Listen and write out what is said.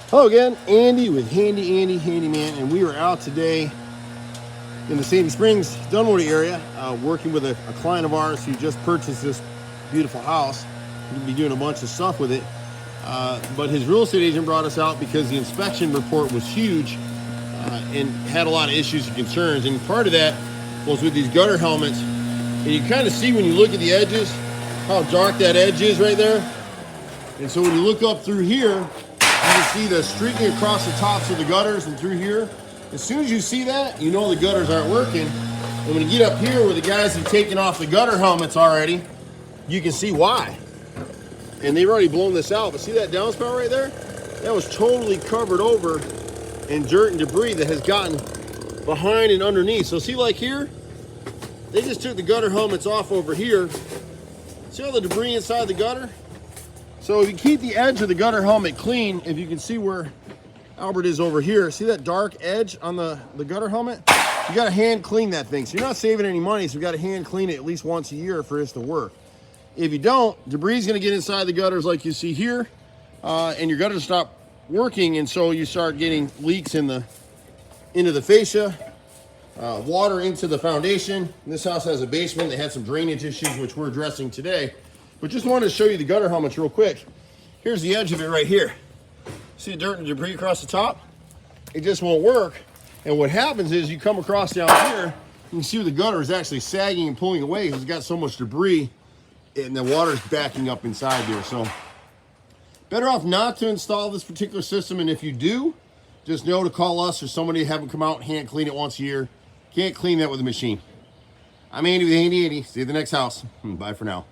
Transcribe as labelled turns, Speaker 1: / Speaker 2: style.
Speaker 1: Hello again, Andy with Handy Andy Handyman, and we are out today in the Sandy Springs, Dunwoody area, working with a client of ours who just purchased this beautiful house. We'll be doing a bunch of stuff with it, but his real estate agent brought us out because the inspection report was huge and had a lot of issues and concerns, and part of that was with these gutter helmets. And you kind of see when you look at the edges how dark that edge is right there. And so when you look up through here, you can see the streaking across the tops of the gutters and through here. As soon as you see that, you know the gutters aren't working. And when you get up here where the guys have taken off the gutter helmets already, you can see why. And they've already blown this out, but see that downspout right there? That was totally covered over in dirt and debris that has gotten behind and underneath. So see, like here, they just took the gutter helmets off over here. See all the debris inside the gutter? So if you keep the edge of the gutter helmet clean, if you can see where Albert is over here, see that dark edge on the gutter helmet? You gotta hand clean that thing. So you're not saving any money, so you gotta hand clean it at least once a year for this to work. If you don't, debris is gonna get inside the gutters like you see here, and your gutters stop working, and so you start getting leaks into the fascia, water into the foundation. This house has a basement. They had some drainage issues, which we're addressing today. But just wanted to show you the gutter helmets real quick. Here's the edge of it right here. See the dirt and debris across the top? It just won't work. And what happens is you come across down here, you can see where the gutter is actually sagging and pulling away because it's got so much debris and the water's backing up inside there. So better off not to install this particular system. And if you do, just know to call us or somebody to have them come out and hand clean it once a year. Can't clean that with a machine. I'm Andy with Handy Andy. See you at the next house. Bye for now.